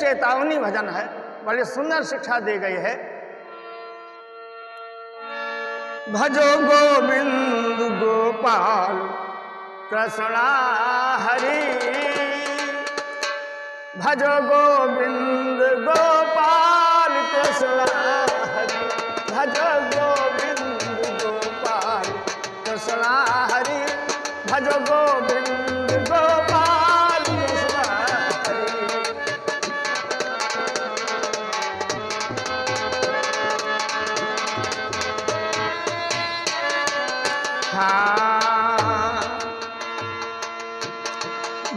चेतावनी भजन है, बड़ी सुंदर शिक्षा दी गई है। भजो गोविंद गोपाल कृष्णा हरि, भजो गोविंद गोपाल कृष्णा हरि, भजो गोविंद गोपाल कृष्णा हरि, भजो गोविंद गोपाल कृष्णा हरि। हाँ,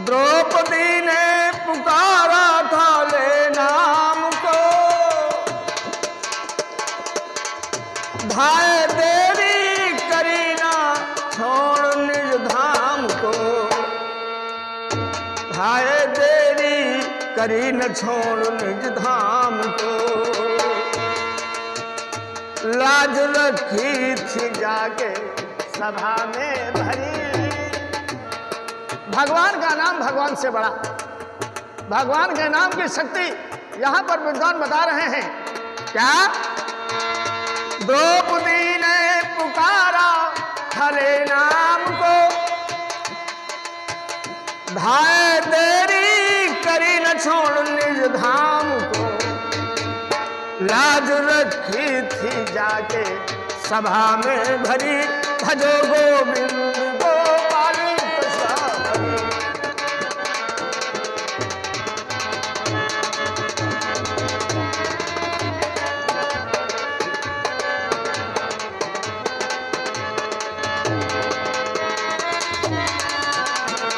द्रौपदी ने पुकारा था ले नाम को, भाई देरी करी ना छोड़ निज धाम को, भाई देरी करी न छोड़ निज धाम को, लाज रखी थी जाके सभा में भरी। भगवान का नाम भगवान से बड़ा, भगवान के नाम की शक्ति यहां पर विद्वान बता रहे हैं। क्या? द्रौपदी ने पुकारा हरे नाम को, भाई देरी करी न छोड़ निज धाम को, लाज रखी थी जाके सभा में भरी। भजो गोविंद गोपाल कृष्णा हरि,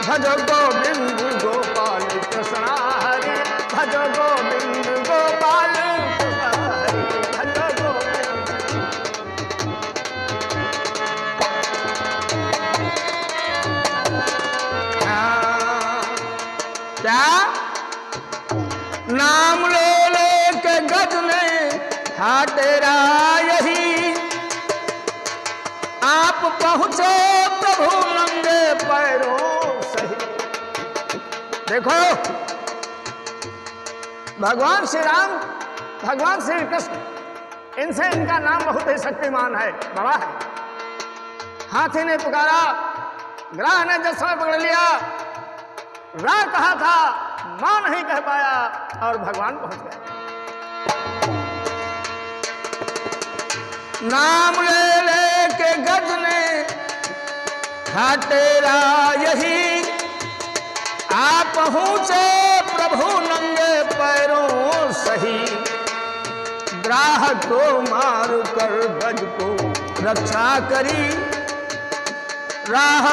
भजो गोविंद गोपाल कृष्णा हरि, भजो गोविंद गोपाल कृष्णा हरि, भजो गोविंद। क्या? नाम ले ले के गज में था तेरा यही, आप पहुंचो प्रभु नंगे पैरों सही। देखो, भगवान श्री राम, भगवान श्री कृष्ण, इनसे इनका नाम बहुत ही शक्तिमान है, बड़ा है। हाथी ने पुकारा, ग्राह ने जसवा पकड़ लिया, रा कहा था, मां नहीं कह पाया और भगवान पहुंच गए। नाम ले ले के गज ने था तेरा यही, आप पहुंचे प्रभु नंगे पैरों सही। ग्राह को मार कर गज को रक्षा करी, ग्राह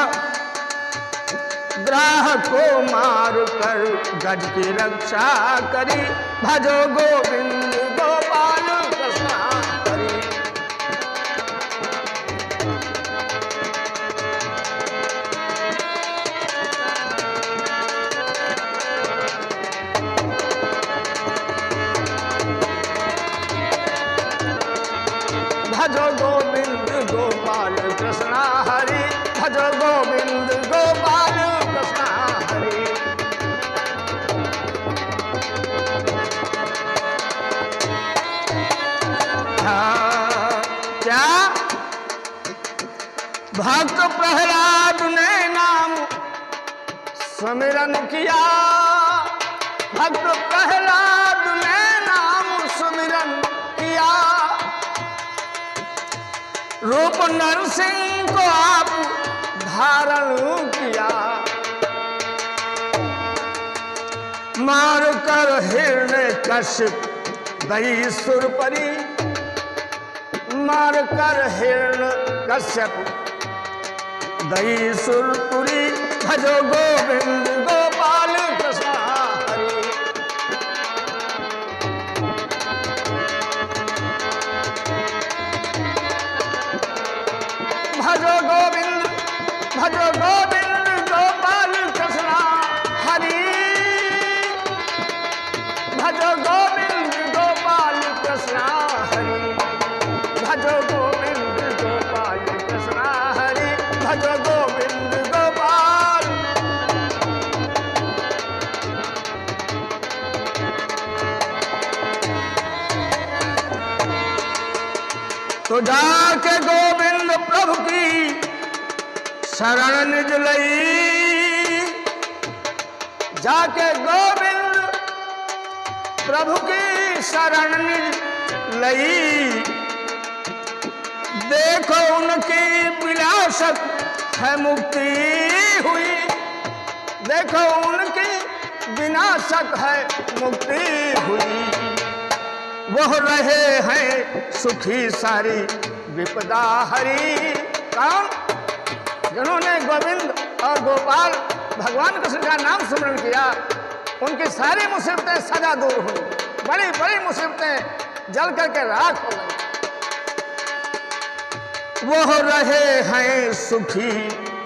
को मार कर गज की रक्षा करी। भजो गोविंद गोपाल कृष्णा हरि, भजो गोविंद गोपाल कृष्णा हरि, भजो गोविंद गोपाल कृष्णा हरि। क्या? भक्त प्रहलाद ने नाम सुमिरन किया, भक्त प्रहलाद ने नाम सुमिरन किया। रूप नरसिंह को आप धारण किया, मार कर हिरण्यकश्यप दई सुरपरी, मार कर हिरण्यकश्यप दई सुरपुरी। भजो गोविंद गोपाल कृष्णा हरि, भजो गोविंद, भजो गोविंद गोपाल कृष्णा हरि, भजो गोविंद गोपाल कृष्णा हरि, भजो गोविंद गोपाल कृष्णा हरि, भजो गोविंद गोपाल। तो जाके गोविंद प्रभु की शरण निज लई, जाके गोविंद प्रभु की शरण निज लई। देखो उनकी विलासत है मुक्ति हुई, देखो उनकी विनाशक है मुक्ति हुई। वह रहे हैं सुखी सारी विपदा हरी। कौन? जिन्होंने गोविंद और गोपाल भगवान कृष्ण का नाम स्मरण किया, उनकी सारी मुसीबतें सदा दूर हुई, बड़ी बड़ी मुसीबतें जल करके राख हो गई। वह रहे हैं सुखी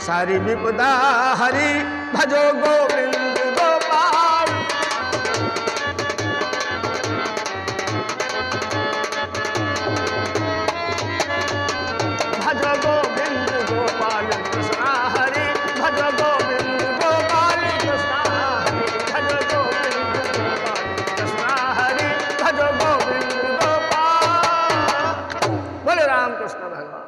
सारी विपदा हरी, भजो गोविंद गोपाल। भजो गोविंद गोपाल कृष्णा हरि, भजो गोविंद गोपाल कृष्णा हरि, भजो गोविंद गोपाल कृष्णा हरि, भजो गोविंद गोपाल। बोले राम कृष्ण भगवान।